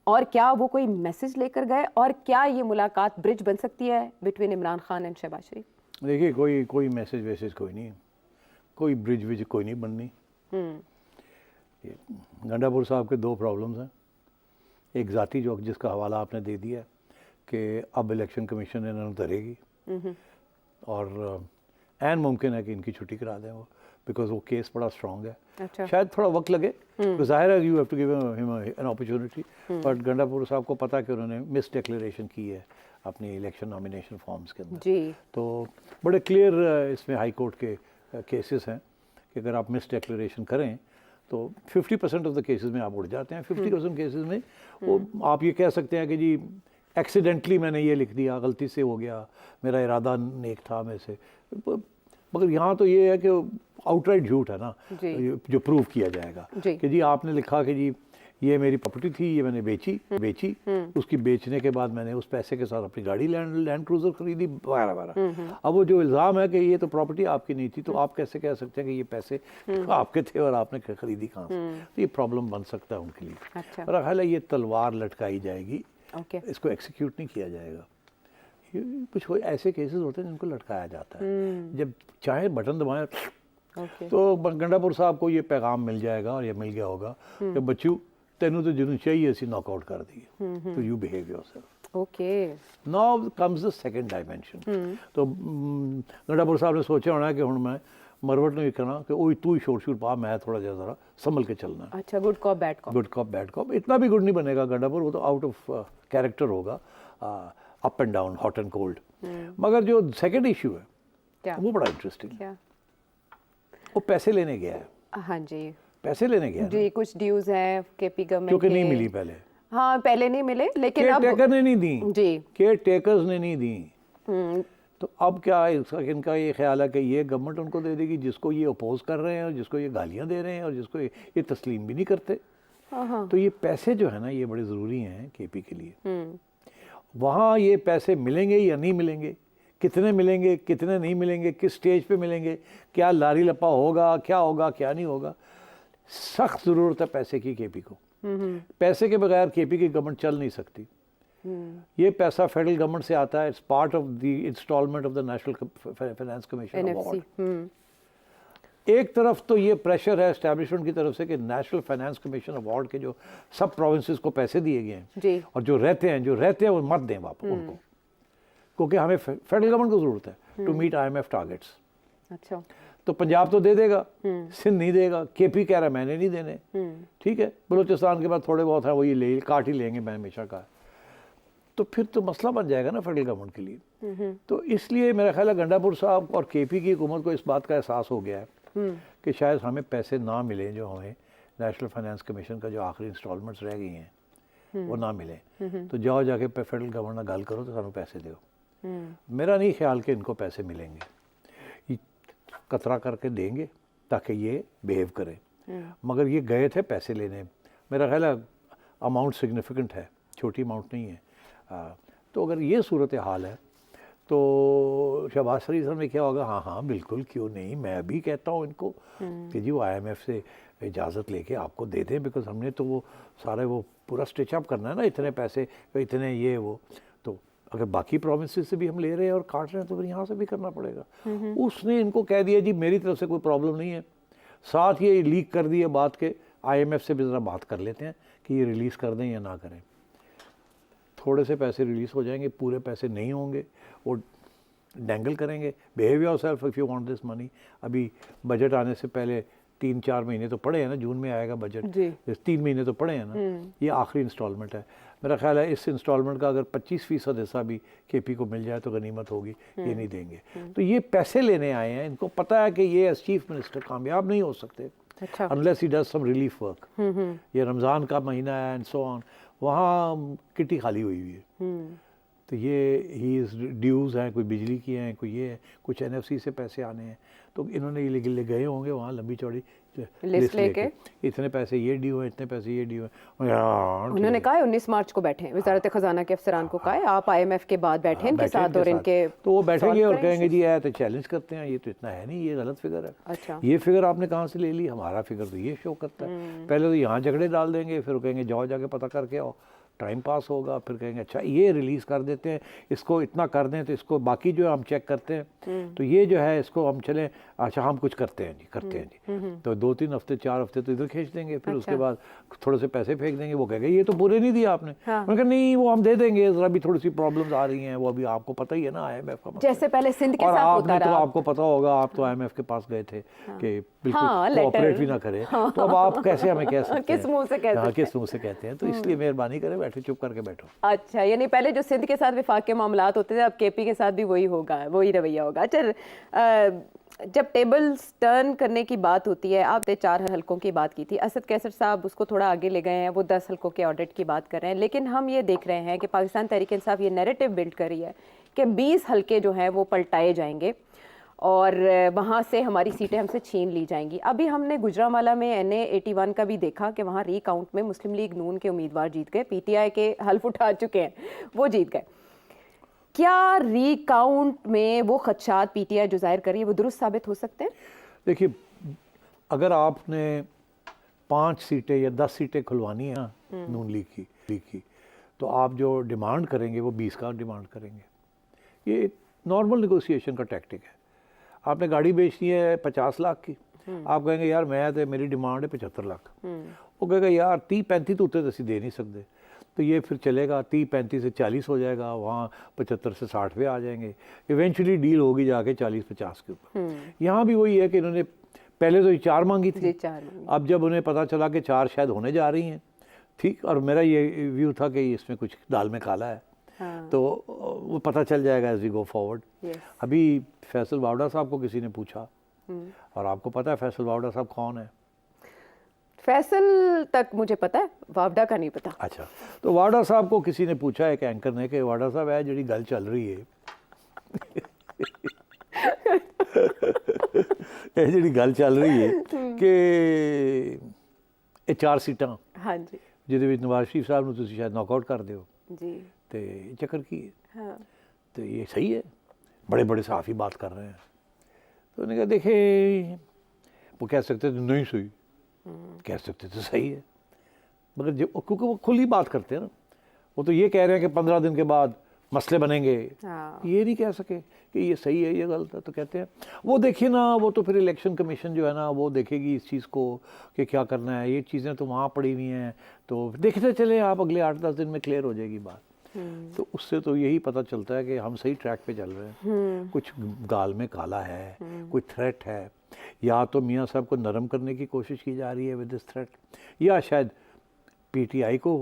और क्या वो कोई मैसेज लेकर गए, और क्या ये मुलाकात ब्रिज बन सकती है बिटवीन इमरान खान एंड शहबाज शरीफ? देखिए, कोई मैसेज वैसेज कोई नहीं, कोई ब्रिज कोई नहीं बननी। गंडापुर साहब के 2 प्रॉब्लम्स हैं। एक ज़ाती जो जिसका हवाला आपने दे दिया कि अब इलेक्शन कमीशन इन्होंने धरेगी, और एन मुमकिन है कि इनकी छुट्टी करा दें वो, बिकॉज वो केस बड़ा स्ट्रॉन्ग है। अच्छा। शायद थोड़ा वक्त लगे, तो जाहिर है you have to give him an opportunity, but Gandapur साहब को पता है कि उन्होंने मिस डिक्लेरेशन की है अपनी इलेक्शन नॉमिनेशन फॉर्म्स के अंदर जी। तो बड़े क्लियर इसमें हाई कोर्ट के केसेस हैं कि अगर आप मिस डिक्लेरेशन करें तो 50% ऑफ द केसेस में आप उड़ जाते हैं। 50% केसेस में वो आप ये कह सकते हैं कि जी एक्सीडेंटली मैंने ये लिख दिया, गलती से हो गया, मेरा इरादा नेक था में से, मगर यहाँ तो ये है कि आउटराइट झूठ है ना, जो प्रूव किया जाएगा कि जी आपने लिखा कि जी ये मेरी प्रॉपर्टी थी, ये मैंने बेची, उसकी बेचने के बाद मैंने उस पैसे के साथ अपनी गाड़ी लैंड क्रूजर खरीदी वगैरह। अब वो जो इल्ज़ाम है कि ये तो प्रॉपर्टी आपकी नहीं थी, तो आप कैसे कह सकते हैं कि ये पैसे आपके थे और आपने खरीदी कहाँ से? तो ये प्रॉब्लम बन सकता है उनके लिए। अच्छा। और ख्याल है ये तलवार लटकाई जाएगी, इसको एक्सिक्यूट नहीं किया जाएगा। कुछ ऐसे केसेस होते हैं जिनको लटकाया जाता है, जब चाहे बटन दबाएं तो गंडापुर साहब को ये पैगाम मिल जाएगा, और ये मिल गया होगा कि बच्चू तेनू तो जिन्होंने चाहिए ऐसी नॉकआउट कर दी, तो you behave yourself. Okay, now comes the second dimension. तो गंडापुर साहब ने सोचा होना कि हुण मैं मरवट ने कहना कि ओए तू ही शोर पा, मैं थोड़ा ज़रा संभल के चलना। अच्छा, good cop bad cop. Good cop bad cop इतना भी गुड नहीं बनेगा गंडापुर, वो तो आउट ऑफ कैरेक्टर होगा, up and down, hot and cold. मगर जो सेकंड इशू है क्या? वो बड़ा इंटरेस्टिंग है। क्या? वो पैसे लेने गया है। हाँ जी, पैसे लेने गया जी, कुछ ड्यूज हैं केपी गवर्नमेंट क्योंकि नहीं मिली पहले। हाँ, पहले नहीं मिले, लेकिन अब केयर टेकर ने नहीं दी जी, केयर टेकर्स ने नहीं दी। तो अब क्या इनका ये ख्याल है कि ये गवर्नमेंट उनको दे देगी जिसको ये अपोज कर रहे हैं और जिसको ये गालियां दे रहे हैं और जिसको ये तस्लीम भी नहीं करते। तो ये पैसे जो है ना, ये बड़े ज़रूरी हैं केपी के लिए। वहाँ ये पैसे मिलेंगे या नहीं मिलेंगे, कितने मिलेंगे, कितने नहीं मिलेंगे, किस स्टेज पे मिलेंगे, क्या लारी लपा होगा, क्या होगा, क्या नहीं होगा। सख्त ज़रूरत है पैसे की केपी को। पैसे के बगैर केपी की गवर्नमेंट चल नहीं सकती। ये पैसा फेडरल गवर्नमेंट से आता है, it's part of the instalment of the national finance commission award. एक तरफ तो ये प्रेशर है एस्टैब्लिशमेंट की तरफ से कि नेशनल फाइनेंस कमीशन अवार्ड के जो सब प्रोविंसेस को पैसे दिए गए हैं और जो रहते हैं वो मत दें वापस उनको, क्योंकि हमें फेडरल गवर्नमेंट को ज़रूरत है टू मीट IMF टारगेट्स। अच्छा, तो पंजाब तो दे देगा, सिंध नहीं देगा, केपी कह रहा है मैंने नहीं देने। ठीक है, बलूचिस्तान के बाद थोड़े बहुत है वो ये काट ही लेंगे, मैं हमेशा कहा। तो फिर तो मसला बन जाएगा ना फेडरल गवर्नमेंट के लिए। तो इसलिए मेरा ख्याल है गंडापुर साहब और केपी की हुकूमत को इस बात का एहसास हो गया है कि शायद हमें पैसे ना मिलें, जो हमें नेशनल फाइनेंस कमीशन का जो आखिरी इंस्टॉलमेंट्स रह गई हैं वो ना मिले। तो जाओ जाके फेडरल गवर्नमेंट गल करो तो सानू पैसे दो। मेरा नहीं ख्याल कि इनको पैसे मिलेंगे, ये कतरा करके देंगे ताकि ये बिहेव करें। मगर ये गए थे पैसे लेने। मेरा ख्याल है अमाउंट सिग्निफिकेंट है, छोटी अमाउंट नहीं है। तो अगर ये सूरत हाल है तो शहबाज शरीफ साहब में क्या होगा, हाँ हाँ बिल्कुल क्यों नहीं, मैं भी कहता हूँ इनको कि जी वो IMF से इजाज़त लेके आपको दे दें, बिकॉज हमने तो वो सारे वो पूरा स्टिचअप करना है ना, इतने पैसे इतने ये वो, तो अगर बाकी प्रोविंसेस से भी हम ले रहे हैं और काट रहे हैं तो फिर यहाँ से भी करना पड़ेगा। उसने इनको कह दिया जी मेरी तरफ से कोई प्रॉब्लम नहीं है, साथ ये लीक कर दिए बात के IMF से भी ज़रा बात कर लेते हैं कि ये रिलीज़ कर दें या ना करें। थोड़े से पैसे रिलीज़ हो जाएंगे, पूरे पैसे नहीं होंगे, वो डेंगल करेंगे, behave yourself if you want this money. अभी बजट आने से पहले 3-4 महीने तो पड़े हैं ना, जून में आएगा बजट, 3 महीने तो पड़े हैं ना, ये आखिरी इंस्टॉलमेंट है। मेरा ख्याल है इस इंस्टॉलमेंट का अगर 25% हिस्सा भी KP को मिल जाए तो गनीमत होगी, ये नहीं देंगे। तो ये पैसे लेने आए हैं, इनको पता है कि ये एज चीफ मिनिस्टर कामयाब नहीं हो सकते unless he does some relief work. ये रमज़ान का महीना है एंड सो ऑन, वहाँ किटी खाली हुई हुई है, तो ये ही ड्यूज़ हैं, कोई बिजली की हैं, कोई ये है, कुछ NFC से पैसे आने हैं, तो इन्होंने ये ले गए होंगे वहाँ लंबी चौड़ी लिस्ट लेके इतने पैसे ये ड्यू हैं, इतने पैसे ये ड्यू हैं। उन्होंने कहा 19 मार्च को बैठे, वजारत खजाना के अफसरान को कहा आप IMF के बाद बैठे इनके साथ और इनके, तो वो बैठेंगे और कहेंगे जी आया तो चैलेंज करते हैं, ये तो इतना है नहीं, ये गलत फिगर है। अच्छा, ये फिगर आपने कहाँ से ले ली, हमारा फिगर तो ये शो करता है। पहले तो यहाँ झगड़े डाल देंगे, फिर कहेंगे जाओ जाके पता करके आओ, टाइम पास होगा, फिर कहेंगे अच्छा ये रिलीज़ कर देते हैं, इसको इतना कर दें तो इसको बाकी जो हम चेक करते हैं तो ये जो है इसको हम चलें, अच्छा हम कुछ करते हैं जी, करते हैं जी, तो 2-3 हफ्ते 4 हफ्ते तो इधर खींच देंगे, फिर उसके बाद थोड़े से पैसे फेंक देंगे, वो कहेंगे ये तो पूरे नहीं दिया आपने। मैंने कहा नहीं वो हम दे देंगे, ज़रा भी थोड़ी सी प्रॉब्लम्स आ रही हैं, वो अभी आपको पता ही है ना IMF का, जैसे पहले सिंध के और साथ होता आपने तो रहा। आपको पता होगा, आप तो IMF के पास गए थे कि बिल्कुल कोऑपरेट भी ना करे, तो अब आप कैसे हमें कह सकते हैं, किस मुंह से कहते हैं, किस मुंह से कहते हैं, तो इसलिए मेहरबानी करें बैठे चुप करके बैठो। अच्छा, यानी पहले जो सिंध के साथ विफाक के मामलात होते थे, अब KP के साथ भी वही होगा, वही रवैया होगा। अच्छा, जब टेबल्स टर्न करने की बात होती है, आपने 4 हलकों की बात की थी, असद कैसर साहब उसको थोड़ा आगे ले गए हैं, वो 10 हलकों के ऑडिट की बात कर रहे हैं, लेकिन हम ये देख रहे हैं कि पाकिस्तान तहरीक इंसाफ ये नैरेटिव बिल्ड कर रही है कि 20 हलके जो हैं वो पलटाए जाएंगे और वहाँ से हमारी सीटें हमसे छीन ली जाएंगी। अभी हमने गुजरांवाला में NA 81 का भी देखा कि वहाँ रीकाउंट में मुस्लिम लीग नून के उम्मीदवार जीत गए, PTI के हल्फ उठा चुके हैं, वो जीत गए। क्या रीकाउंट में वो खदशात PTI जो जाहिर कर रही है वो दुरुस्त साबित हो सकते हैं? देखिए, अगर आपने 5 सीटें या 10 सीटें खुलवानी है नून लीग की, तो आप जो डिमांड करेंगे वो 20 का डिमांड करेंगे। ये नॉर्मल नेगोशिएशन का टैक्टिक है। आपने गाड़ी बेचनी है 50 लाख की, आप कहेंगे यार मैं तो मेरी डिमांड है 75 लाख, वो कहेगा यार 30-35 तो उतने तो दे नहीं सकते, तो ये फिर चलेगा 30-35 से 40 हो जाएगा, वहाँ 75 से 60 पे आ जाएंगे, इवेंचुअली डील होगी जाके 40-50 के ऊपर। यहाँ भी वही है कि इन्होंने पहले तो 4 मांगी थी, अब जब उन्हें पता चला कि 4 शायद होने जा रही हैं, ठीक, और मेरा ये व्यू था कि इसमें कुछ दाल में काला है, तो वो पता चल जाएगा एज वी गो फॉरवर्ड। अभी फैसल वावड़ा साहब को किसी ने पूछा, और आपको पता है फैसल वावड़ा साहब कौन है? फैसल तक मुझे पता है, वावड़ा का नहीं पता। अच्छा, तो वावड़ा साहब को किसी ने पूछा है कि एंकर ने कि वावड़ा साहब है जी गल चल रही है ਇਹ ਜਿਹੜੀ ਗੱਲ ਚੱਲ ਰਹੀ ਹੈ ਕਿ ਇਹ 4 ਸੀਟਾਂ, ਹਾਂਜੀ, ਜਿਹਦੇ ਵਿੱਚ ਨਵਾਜ਼ ਸ਼ਰੀਫ ਸਾਹਿਬ ਨੂੰ ਤੁਸੀਂ ਸ਼ਾयद ਨੌਕਆउट ਕਰ ਦਿਓ जी, तो चक्कर की है, हाँ, तो ये सही है, बड़े बड़े सहाफ़ी बात कर रहे हैं, तो उन्होंने कहा देखे वो कह सकते थे नहीं सही, कह सकते थे सही है, मगर जब क्योंकि वो खुली बात करते हैं ना, वो तो ये कह रहे हैं कि 15 दिन के बाद मसले बनेंगे, हाँ, ये नहीं कह सके कि ये सही है ये गलत है, तो कहते हैं वो देखिए ना, वो तो फिर इलेक्शन कमीशन जो है ना वो देखेगी इस चीज़ को कि क्या करना है, ये चीज़ें तो वहाँ पड़ी हुई हैं, तो देखते चले आप अगले 8-10 दिन में क्लियर हो जाएगी बात। तो उससे तो यही पता चलता है कि हम सही ट्रैक पे चल रहे हैं, कुछ गाल में काला है, कोई थ्रेट है, या तो मियाँ साहब को नरम करने की कोशिश की जा रही है विद दिस थ्रेट, या शायद PTI को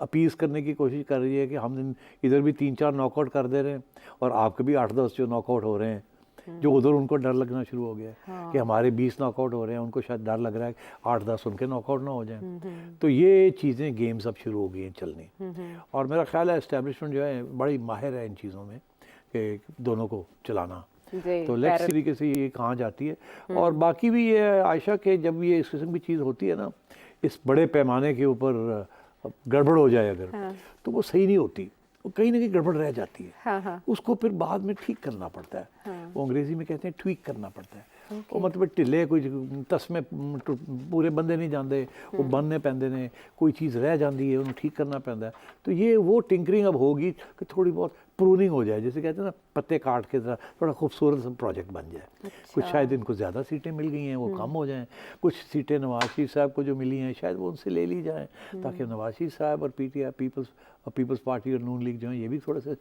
अपीज़ करने की कोशिश कर रही है कि हम इधर भी 3-4 नॉकआउट कर दे रहे हैं और आपके भी 8-10 जो नॉकआउट हो रहे हैं, जो उधर उनको डर लगना शुरू हो गया है, हाँ, कि हमारे 20 नॉकआउट हो रहे हैं, उनको शायद डर लग रहा है 8-10 उनके नॉकआउट ना हो जाएं, तो ये चीज़ें गेम्स अब शुरू हो गई हैं चलनी, और मेरा ख्याल है एस्टेब्लिशमेंट जो है बड़ी माहिर है इन चीज़ों में कि दोनों को चलाना, तो लेट्स तरीके से ये कहाँ जाती है। और बाकी भी ये आयशा के जब ये इस किस्म की चीज़ होती है ना, इस बड़े पैमाने के ऊपर गड़बड़ हो जाए अगर, हाँ। तो वो सही नहीं होती, वो कहीं ना कहीं गड़बड़ रह जाती है। हाँ, हाँ। उसको फिर बाद में ठीक करना पड़ता है। हाँ। वो अंग्रेजी में कहते हैं ट्वीक करना पड़ता है। वो मतलब ढिले कोई तस्में पूरे बंदे नहीं जाते, वो बनने पैंदे ने, कोई चीज़ रह जाती है उन्हें ठीक करना पैंदा है। तो ये वो टिंकरिंग अब होगी कि थोड़ी बहुत प्रूनिंग हो जाए, जैसे कहते हैं ना पत्ते काट के तरह थोड़ा खूबसूरत सा प्रोजेक्ट बन जाए। कुछ शायद इनको ज़्यादा सीटें मिल गई हैं वो कम हो जाएं, कुछ सीटें नवाज शरीफ साहब को जो मिली हैं शायद वो उनसे ले ली जाएं, ताकि नवाज शरीफ साहब और पीटीआई पीपल्स पार्टी और नून लीग जो हैं ये भी थोड़े से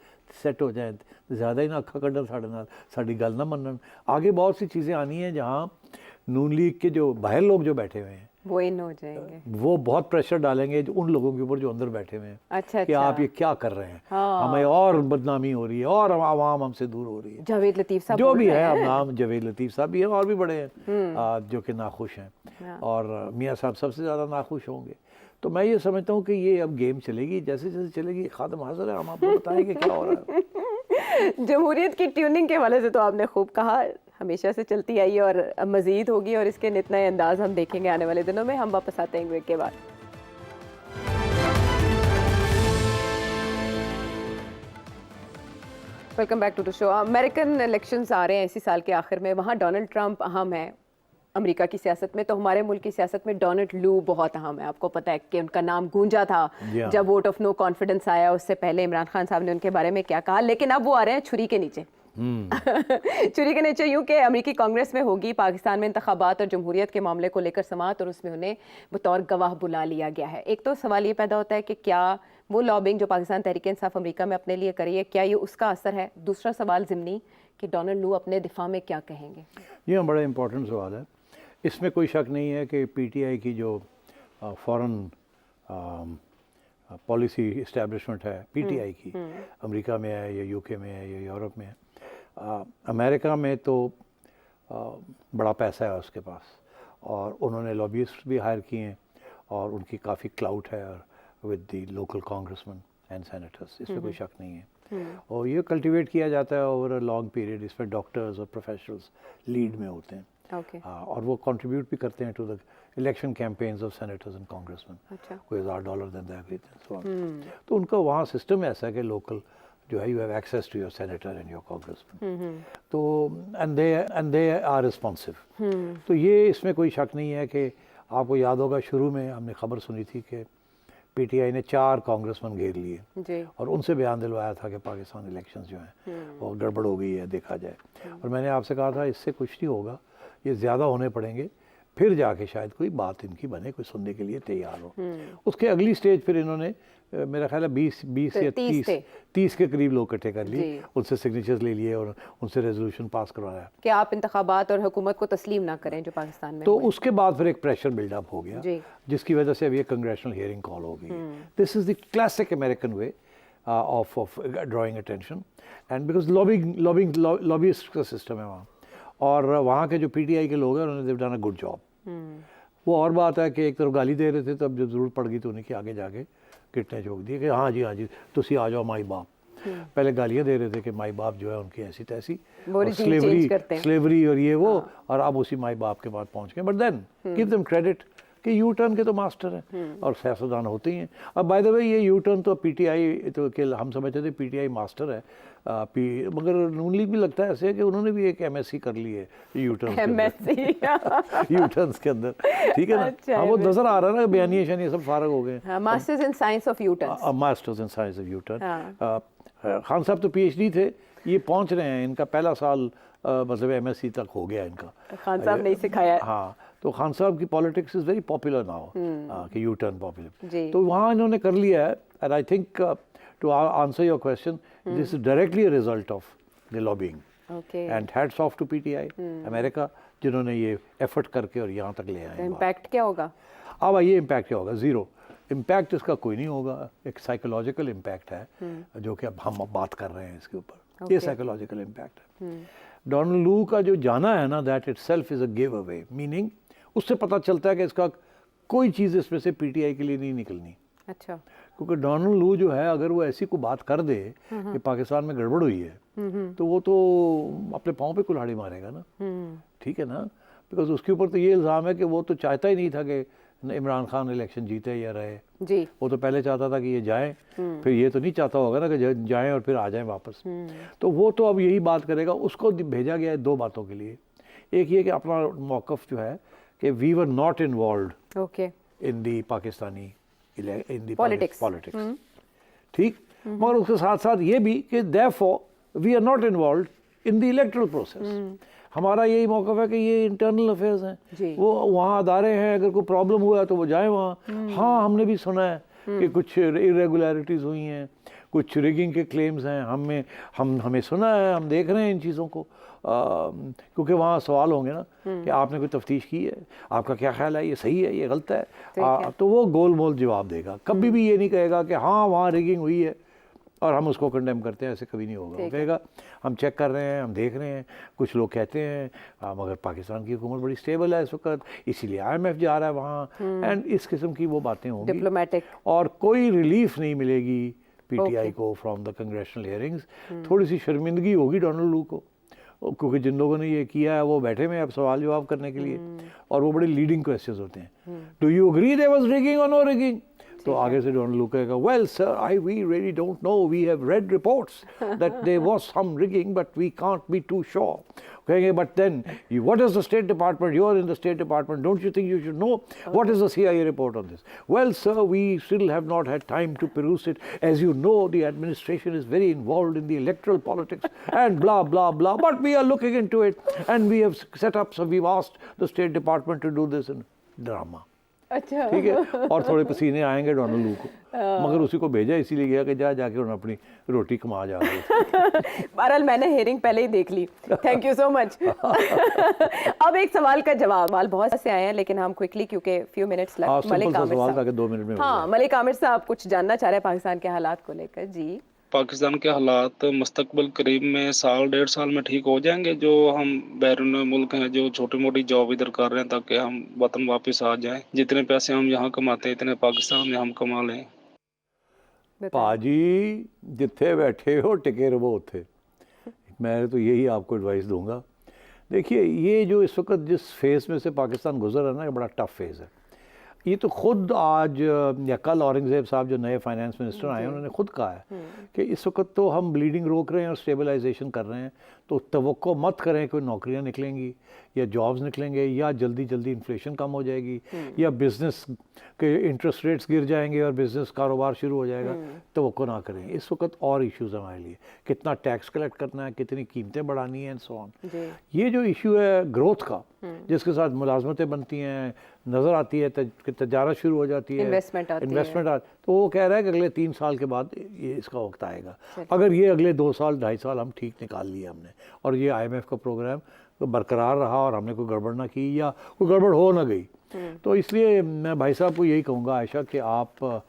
सेट हो जाएं, ज़्यादा ही ना अखा कड्डन साढ़े नाल साड़ी गल ना मनन। आगे बहुत सी चीज़ें आनी हैं जहाँ नून लीग के जो बाहर लोग जो बैठे हुए हैं वो इन हो जाएंगे, वो बहुत प्रेशर डालेंगे उन लोगों के ऊपर जो अंदर बैठे हुए हैं। अच्छा, कि आप ये क्या कर रहे हैं, हाँ। हमें और बदनामी हो रही है और आवाम हमसे दूर हो रही है। जावेद लतीफ़ साहब जो बोल भी रहे है, अब हैं। नाम जावेद लतीफ़ साहब भी हैं और भी बड़े हैं जो कि नाखुश हैं, हाँ। और मियाँ साहब सबसे ज़्यादा नाखुश होंगे। तो मैं ये समझता हूँ कि ये अब गेम चलेगी, जैसे जैसे चलेगी खादम हाजिर है, हम आपको बताएंगे क्या हो रहा है। जमहूरियत की ट्यूनिंग के हवाले से तो आपने खूब कहा, हमेशा से चलती आई और अब मज़ीद होगी, और इसके नित नए अंदाज हम देखेंगे आने वाले दिनों में। हम वापस आते हैं ब्रेक के बाद। Welcome back to the show. American elections आ रहे हैं इसी साल के आखिर में, वहाँ डोनाल्ड ट्रंप अहम है अमेरिका की सियासत में, तो हमारे मुल्क की सियासत में डोनाल्ड लू बहुत अहम है। आपको पता है कि उनका नाम गूंजा था जब वोट ऑफ नो कॉन्फिडेंस आया, उससे पहले इमरान खान साहब ने उनके बारे में क्या कहा, लेकिन अब वो आ रहे हैं छुरी के नीचे। छुरी के नीचे यूँ कि अमेरिकी कांग्रेस में होगी पाकिस्तान में इंतखाबात और जमहूरियत के मामले को लेकर समाअत, और उसमें उन्हें बतौर गवाह बुला लिया गया है। एक तो सवाल ये पैदा होता है कि क्या वो लॉबिंग जो पाकिस्तान तहरीक इंसाफ अमेरिका में अपने लिए करी है, क्या ये उसका असर है? दूसरा सवाल ज़िमनी कि डोनाल्ड लू अपने दिफा में क्या कहेंगे? ये बड़ा इंपॉर्टेंट सवाल है। इसमें कोई शक नहीं है कि पीटीआई की जो फॉरेन पॉलिसी इस्टेब्लिशमेंट है पीटीआई की, अमेरिका में है या यूके में है या यूरोप में है, अमेरिका में तो बड़ा पैसा है उसके पास, और उन्होंने लॉबिस्ट भी हायर किए हैं और उनकी काफ़ी क्लाउट है with the local congressman and senators, इसमें कोई शक नहीं है। और ये कल्टिवेट किया जाता है ओवर अ लॉन्ग पीरियड, इसमें डॉक्टर्स और प्रोफेशनल्स लीड में होते हैं। और वो कंट्रीब्यूट भी करते हैं to the election campaigns of senators and congressman, कोई $1000 देता है एवरीथिंग। तो उनका वहाँ सिस्टम ऐसा है कि लोकल जो है, you have access to your senator and your congressman, तो एंड दे आर रिस्पॉन्सिव। तो ये इसमें कोई शक नहीं है कि आपको याद होगा शुरू में हमने खबर सुनी थी कि पीटीआई ने 4 कांग्रेसमैन घेर लिए और उनसे बयान दिलवाया था कि पाकिस्तान इलेक्शंस जो हैं और गड़बड़ हो गई है, देखा जाए। और मैंने आपसे कहा था इससे कुछ नहीं होगा, ये ज़्यादा होने पड़ेंगे, फिर जाके शायद कोई बात इनकी बने, कोई सुनने के लिए तैयार हो। उसके अगली स्टेज फिर इन्होंने मेरा ख्याल है 20 या 30 के करीब लोग इकट्ठे कर लिए, उनसे सिग्नेचर्स ले लिए और उनसे रेजोल्यूशन पास करवाया कि आप इंतखाबात और हुकूमत को तस्लीम ना करें जो पाकिस्तान में। तो उसके बाद फिर एक प्रेशर बिल्डअप हो गया जिसकी वजह से अब ये कांग्रेसनल हियरिंग कॉल हो गई। This is the classic American way of drawing attention, and because lobbyist का सिस्टम है वहाँ, और वहाँ के जो पीटीआई के लोग हैं उन्होंने they've done a good job. वो और बात है कि एक तरफ गाली दे रहे थे, तब जब ज़रूरत पड़ गई तो उन्हें के आगे जाके किटने झोंक दिए कि हाँ जी तुसी आ जाओ माई बाप। पहले गालियाँ दे रहे थे कि माई बाप जो है उनकी ऐसी तैसी, स्लेवरी और ये वो, और अब उसी माई बाप के बाद पहुँच गए। But then give them credit कि यू टर्न के तो मास्टर हैं और सियासतदान होते ही हैं। अब बाय द वे ये यू टर्न तो पीटीआई तो के हम समझते थे पीटीआई मास्टर है, मगर नून लीग भी लगता है ऐसे है कि उन्होंने भी एक एमएससी कर ली है यू टर्न यू टर्न्स के अंदर, ठीक है ना। अच्छा, हाँ, वो नजर आ रहा है ना, बयानिया शानिया सब फारग हो गए। Masters in science of U turn, masters in science of U turn. Khan साहब तो पीएचडी थे, ये पहुंच रहे हैं, इनका पहला साल मतलब एमएससी तक हो गया इनका, खान साहब ने सिखाया। हाँ, तो खान साहब की politics is very popular now कि यू टर्न पॉपुलर, तो वहाँ इन्होंने कर लिया है। And I think to answer your question, this is directly a result of the lobbying and hats off to PTI America, जिन्होंने ये एफर्ट करके और यहाँ तक ले आए। इम्पैक्ट क्या होगा? अब ये इम्पैक्ट क्या होगा? ज़ीरो इम्पैक्ट इसका कोई नहीं होगा। एक साइकोलॉजिकल इम्पैक्ट है जो कि अब हम बात कर रहे हैं इसके ऊपर, ये साइकोलॉजिकल इम्पैक्ट है। डोनाल्ड लू का जो जाना है ना, that it self is a give away, meaning उससे पता चलता है कि इसका कोई चीज़ इसमें से पीटीआई के लिए नहीं निकलनी। अच्छा, क्योंकि डोनाल्ड लू जो है, अगर वो ऐसी को बात कर दे कि पाकिस्तान में गड़बड़ हुई है, तो वो तो अपने पाँव पे कुल्हाड़ी मारेगा ना, ठीक है ना। बिकॉज उसके ऊपर तो ये इल्ज़ाम है कि वो तो चाहता ही नहीं था कि इमरान खान इलेक्शन जीते या रहे। जी। वो तो पहले चाहता था कि ये जाएं, फिर ये तो नहीं चाहता होगा ना कि जाएं और फिर आ जाएं वापस। तो वो तो अब यही बात करेगा। उसको भेजा गया है दो बातों के लिए। एक ये कि अपना मौक़िफ़ जो है कि we were not involved okay in the Pakistani in the Politics. Politics, ठीक। मगर उसके साथ साथ ये भी कि therefore we are not involved in the electoral process. हमारा यही मौक़िफ़ है कि ये इंटरनल अफेयर्स जी। हैं, वो वहाँ अदारे हैं, अगर कोई प्रॉब्लम हुआ है तो वो जाए वहाँ। हाँ, हमने भी सुना है कि कुछ इरेगुलरिटीज़ हुई हैं, कुछ रिगिंग के क्लेम्स हैं, हमें सुना है, हम देख रहे हैं इन चीज़ों को, क्योंकि वहाँ सवाल होंगे ना कि आपने कोई तफ्तीश की है, आपका क्या ख्याल है, ये सही है, ये गलत है, तो वो गोल मोल जवाब देगा। कभी भी ये नहीं कहेगा कि हाँ वहाँ रिगिंग हुई है और हम उसको कंडेम करते हैं, ऐसे कभी नहीं होगा। वो कहेगा हम चेक कर रहे हैं, हम देख रहे हैं, कुछ लोग कहते हैं मगर पाकिस्तान की हुकूमत बड़ी स्टेबल है इस वक्त, इसीलिए IMF जा रहा है वहाँ, एंड इस किस्म की वो बातें होंगी डिप्लोमेटिक। और कोई रिलीफ नहीं मिलेगी PTI को फ्रॉम द कंग्रेशनल हियरिंग्स। थोड़ी सी शर्मिंदगी होगी डोनाल्ड लू को, क्योंकि जिन लोगों ने ये किया है वो बैठे में अब सवाल जवाब करने के लिए, और वो बड़े लीडिंग क्वेश्चंस होते हैं। Do you agree there was rigging और नो रिगिंग? तो आगे से डोनाल्ड लू कहेगा well sir we really don't know, we have read reports that there was some rigging but we can't be too sure. कहेंगे but then what is the state department, you are in the state department, don't you think you should know what is the CIA report on this? Well sir we still have not had time to peruse it, as you know the administration is very involved in the electoral politics and blah blah blah, but we are looking into it and we have set up, so we've asked the State Department to do this in drama। अच्छा, ठीक है, और थोड़े पसीने आएंगे Donald लू को, मगर उसी को भेजा इसीलिए गया कि जाके उन्होंने अपनी रोटी कमा जा रहे। बहरहाल मैंने हेयरिंग पहले ही देख ली, थैंक यू सो मच। अब एक सवाल का जवाब, सवाल बहुत से आए हैं लेकिन हम क्विकली, क्योंकि few minutes left. Malik Aamir सवाल था साहब, कि 2 मिनट में हो हाँ जाए। मलिक आमिर साहब कुछ जानना चाह रहे हैं पाकिस्तान के हालात को लेकर। जी। पाकिस्तान के हालात मुस्तकबिल करीब में साल 1.5 साल में ठीक हो जाएंगे? जो हम बैरून मुल्क हैं, जो छोटी मोटी जॉब इधर कर रहे हैं ताकि हम वतन वापस आ जाएं, जितने पैसे हम यहाँ कमाते हैं इतने पाकिस्तान में हम कमा लें। पाजी जिथे बैठे हो टिके रहो उथे, मैं तो यही आपको एडवाइस दूंगा। देखिए ये जो इस वक्त जिस फेज़ में से पाकिस्तान गुजर रहा है ना, ये बड़ा टफ फेज़ है। ये तो खुद आज या कल औरंगज़ेब साहब जो नए फाइनेंस मिनिस्टर आए हैं उन्होंने खुद कहा है कि इस वक्त तो हम ब्लीडिंग रोक रहे हैं और स्टेबलाइजेशन कर रहे हैं, तो तवक्को मत करें कोई नौकरियां निकलेंगी या जॉब्स निकलेंगे या जल्दी जल्दी इन्फ्लेशन कम हो जाएगी या बिज़नेस के इंटरेस्ट रेट्स गिर जाएंगे और बिज़नेस कारोबार शुरू हो जाएगा। तवक्को ना करें। इस वक्त और इश्यूज़ हमारे लिए, कितना टैक्स कलेक्ट करना है, कितनी कीमतें बढ़ानी है एंड सो ऑन। ये जो इशू है ग्रोथ का, जिसके साथ मुलाजमतें बनती हैं, नज़र आती है कि तजारत शुरू हो जाती है, इन्वेस्टमेंट तो वो कह रहा है कि अगले 3 साल के बाद ये इसका वक्त आएगा। अगर ये अगले 2 साल 2.5 साल हम ठीक निकाल लिए हमने, और ये IMF का प्रोग्राम बरकरार रहा और हमने कोई गड़बड़ ना की या कोई गड़बड़ हो ना गई, तो इसलिए मैं भाई साहब को यही कहूँगा आयशा कि आप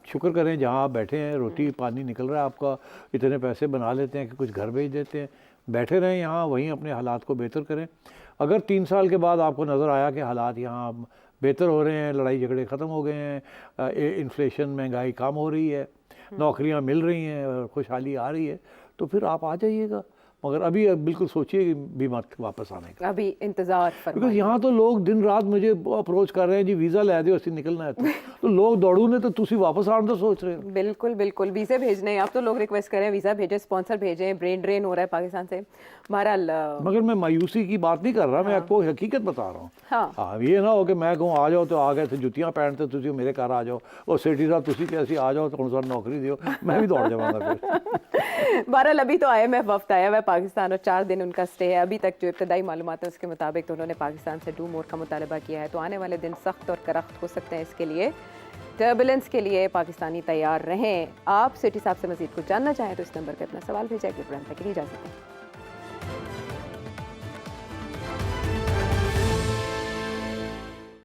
शुक्र करें जहाँ आप बैठे हैं, रोटी पानी निकल रहा है आपका, इतने पैसे बना लेते हैं कि कुछ घर भेज देते हैं, बैठे रहें यहाँ, वहीं अपने हालात को बेहतर करें। अगर 3 साल के बाद आपको नज़र आया कि हालात यहाँ बेहतर हो रहे हैं, लड़ाई झगड़े ख़त्म हो गए हैं, इन्फ्लेशन महंगाई कम हो रही है, नौकरियाँ मिल रही हैं, खुशहाली आ रही है, तो फिर आप आ जाइएगा। मगर अभी बिल्कुल सोचिए भी मत वापस आने का, अभी इंतजार बिकॉज यहाँ तो लोग दिन रात मुझे अप्रोच कर रहे हैं जी वीज़ा लै दो असं निकलना है, तो लोग दौड़ू ने तो तुसी वापस आने का सोच रहे हो। बिल्कुल बिल्कुल, वीज़े भेजने हैं आप, तो लोग रिक्वेस्ट कर रहे हैं वीज़ा भेजें, स्पॉन्सर भेजें, ब्रेन ड्रेन हो रहा है पाकिस्तान से। बहरहाल मगर मैं मायूसी की बात नहीं कर रहा, मैं आपको हकीकत बता रहा हूँ। हाँ, ये ना हो कि मैं कहूँ आ जाओ तो आ गए थे, जुतियाँ पहनते तुसी मेरे घर आ जाओ, और सेठी साहब तुसी कैसी आ जाओ तो सर नौकरी दियो, मैं भी दौड़ जाऊँगा फिर। बहरहाल अभी तो IMF वफ्द आया हुआ है पाकिस्तान और 4 दिन उनका स्टे है। अभी तक जो इब्तदाई मालूमात है उसके मुताबिक तो उन्होंने पाकिस्तान से डू मोर का मुतालबा किया है, तो आने वाले दिन सख्त और करख्त हो सकते हैं। इसके लिए टर्बुलेंस के लिए पाकिस्तानी तैयार रहें। आप सिटी साहब से मज़ीद कुछ जानना चाहें तो इस नंबर पर अपना सवाल भेजा। कि प्रोग्राम तक की इजाज़त है।